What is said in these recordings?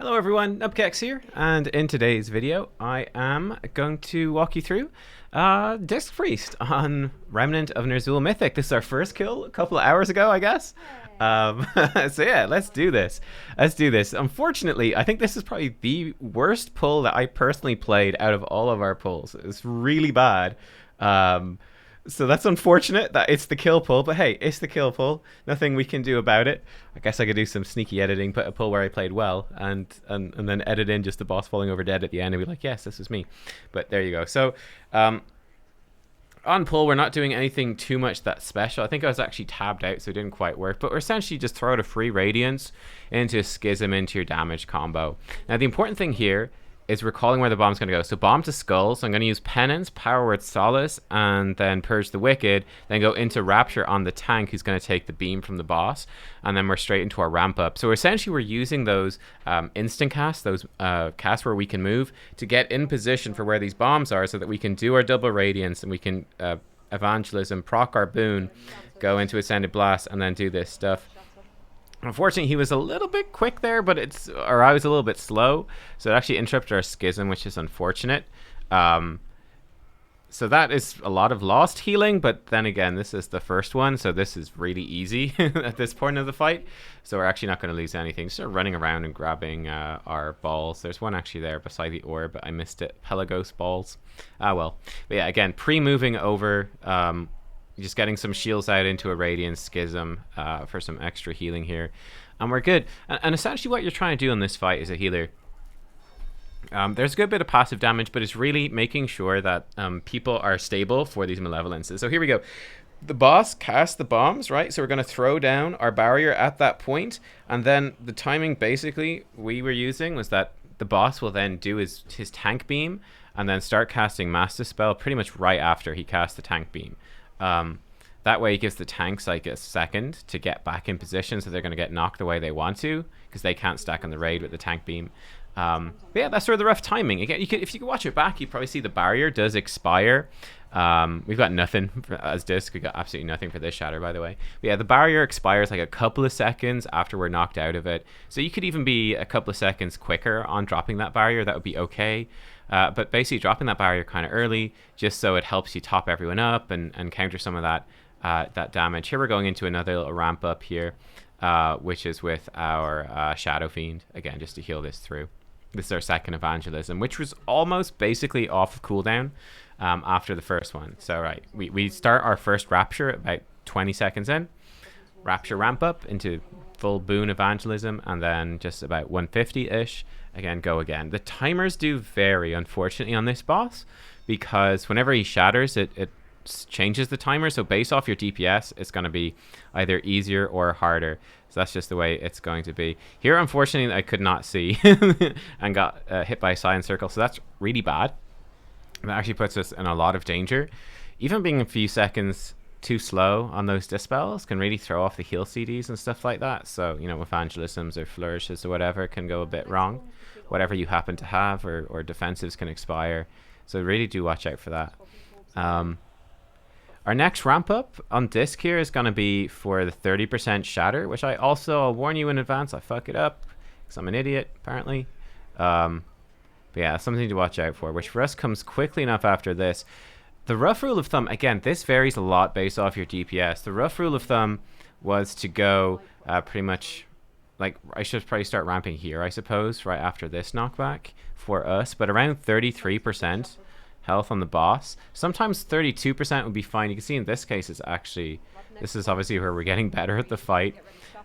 Hello everyone, Nubkeks here, and in today's video I am going to walk you through Disc Priest on Remnant of Ner'zhul Mythic. This is our first kill a couple of hours ago, I guess. So yeah, let's do this. Unfortunately, I think this is probably the worst pull that I personally played out of all of our pulls. It's really bad. So that's unfortunate that it's the kill pull, but hey, it's the kill pull. Nothing we can do about it. I guess I could do some sneaky editing, put a pull where I played well, and then edit in just the boss falling over dead at the end and be like, yes, this was me. But there you go. So on pull, we're not doing anything too much that's special. I think I was actually tabbed out, so it didn't quite work. But we're essentially just throw out a free Radiance into a Schism into your damage combo. Now, the important thing here is recalling where the bomb's going to go. So bomb to skull. So I'm going to use Penance, Power Word Solace, and then Purge the Wicked. Then go into Rapture on the tank who's going to take the beam from the boss. And then we're straight into our ramp up. So essentially we're using those instant casts, those casts where we can move to get in position for where these bombs are so that we can do our double Radiance and we can Evangelism, proc our boon, go into Ascended Blast, and then do this stuff. Unfortunately, he was a little bit quick there, but I was a little bit slow, so it actually interrupted our Schism, which is unfortunate. So that is a lot of lost healing, but then again, this is the first one, so this is really easy at this point of the fight. So we're actually not going to lose anything. Just running around and grabbing our balls. There's one actually there beside the orb, but I missed it. Pelagos balls. Ah, well. But yeah, again, pre-moving over... just getting some shields out into a Radiant Schism for some extra healing here. And we're good. And essentially what you're trying to do in this fight as a healer, there's a good bit of passive damage, but it's really making sure that people are stable for these Malevolences. So here we go. The boss casts the bombs, right? So we're going to throw down our barrier at that point. And then the timing basically we were using was that the boss will then do his tank beam and then start casting Mass Dispel pretty much right after he casts the tank beam. That way it gives the tanks like a second to get back in position, so they're going to get knocked the way they want to because they can't stack on the raid with the tank beam. But yeah, that's sort of the rough timing. Again, if you could watch it back, you probably see the barrier does expire. We've got nothing as disc. We got absolutely nothing for this shatter, by the way. But yeah, the barrier expires like a couple of seconds after we're knocked out of it. So you could even be a couple of seconds quicker on dropping that barrier. That would be okay. But basically dropping that barrier kind of early, just so it helps you top everyone up and counter some of that damage. Here we're going into another little ramp up here, which is with our Shadow Fiend, again, just to heal this through. This is our second Evangelism, which was almost basically off cooldown after the first one. So right, we start our first Rapture about 20 seconds in. Rapture ramp up into full boon Evangelism, and then just about 150-ish. Again, go again. The timers do vary, unfortunately, on this boss, because whenever he shatters, it changes the timer. So based off your DPS, it's going to be either easier or harder. So that's just the way it's going to be. Here, unfortunately, I could not see and got hit by a Silent Circle. So that's really bad. That actually puts us in a lot of danger. Even being a few seconds too slow on those dispels can really throw off the heal CDs and stuff like that. So, you know, evangelisms or flourishes or whatever can go a bit wrong. Whatever you happen to have, or defensives can expire. So really do watch out for that. Our next ramp up on disc here is going to be for the 30% shatter, which I'll warn you in advance, I fuck it up because I'm an idiot apparently. But yeah, something to watch out for, which for us comes quickly enough after this. The rough rule of thumb, again, this varies a lot based off your DPS. The rough rule of thumb was to go pretty much, like, I should probably start ramping here, I suppose, right after this knockback for us, but around 33% health on the boss. Sometimes 32% would be fine. You can see in this case, this is obviously where we're getting better at the fight,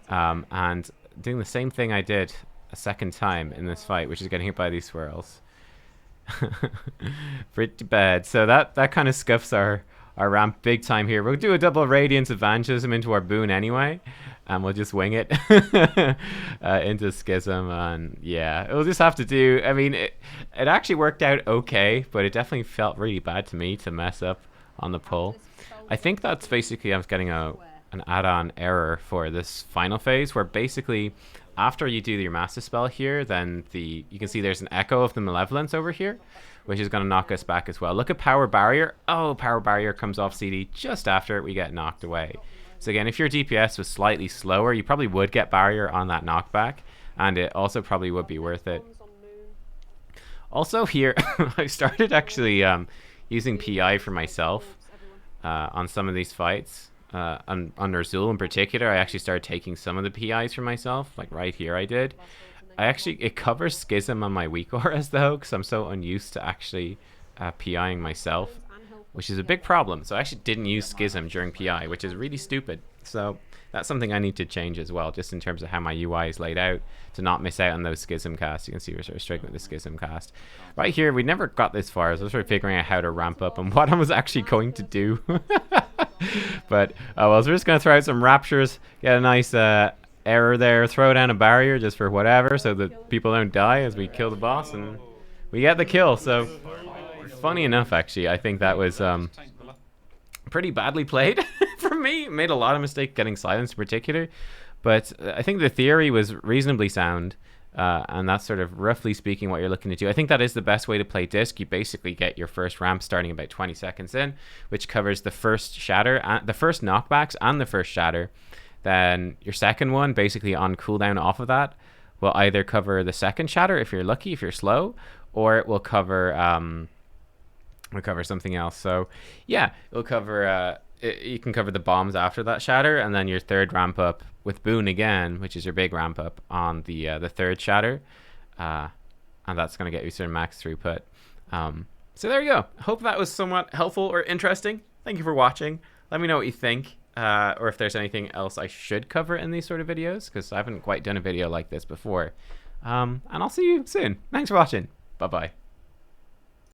and doing the same thing I did a second time in this fight, which is getting hit by these swirls. Pretty bad. So that kind of scuffs our ramp big time here. We'll do a double Radiance Evangelism into our boon anyway, and we'll just wing it into Schism. And yeah, it'll just have to do. I mean, it actually worked out okay, but it definitely felt really bad to me to mess up on the pull. I think that's basically, I was getting an add-on error for this final phase, where basically after you do your Master Spell here, then you can see there's an echo of the Malevolence over here, which is going to knock us back as well. Look at Power Barrier. Oh, Power Barrier comes off CD just after we get knocked away. So again, if your DPS was slightly slower, you probably would get Barrier on that knockback, and it also probably would be worth it. Also here, I started actually using PI for myself on some of these fights. On Ner'zhul in particular, I actually started taking some of the PIs for myself. Like right here I did. It covers Schism on my weak auras though, because I'm so unused to actually PIing myself, which is a big problem. So I actually didn't use Schism during PI, which is really stupid. So that's something I need to change as well, just in terms of how my UI is laid out, to not miss out on those Schism casts. You can see we're sort of struggling with the Schism cast. Right here, we never got this far, so I was sort of figuring out how to ramp up and what I was actually going to do. But, well, so we're just going to throw out some Raptures, get a nice error there, throw down a barrier just for whatever, so that people don't die as we kill the boss, and we get the kill. So, funny enough, actually, I think that was pretty badly played from me. Made a lot of mistakes getting silenced in particular, but I think the theory was reasonably sound, and that's sort of roughly speaking what you're looking to do. I think that is the best way to play Disc. You basically get your first ramp starting about 20 seconds in, which covers the first shatter, the first knockbacks and the first shatter. Then your second one, basically on cooldown off of that, will either cover the second shatter if you're lucky, if you're slow, or it will cover something else. So yeah, it'll cover you can cover the bombs after that shatter, and then your third ramp up with Boon again, which is your big ramp up on the third shatter, and that's going to get you sort of max throughput. So there you go. Hope that was somewhat helpful or interesting. Thank you for watching. Let me know what you think, or if there's anything else I should cover in these sort of videos, because I haven't quite done a video like this before. And I'll see you soon. Thanks for watching. Bye bye.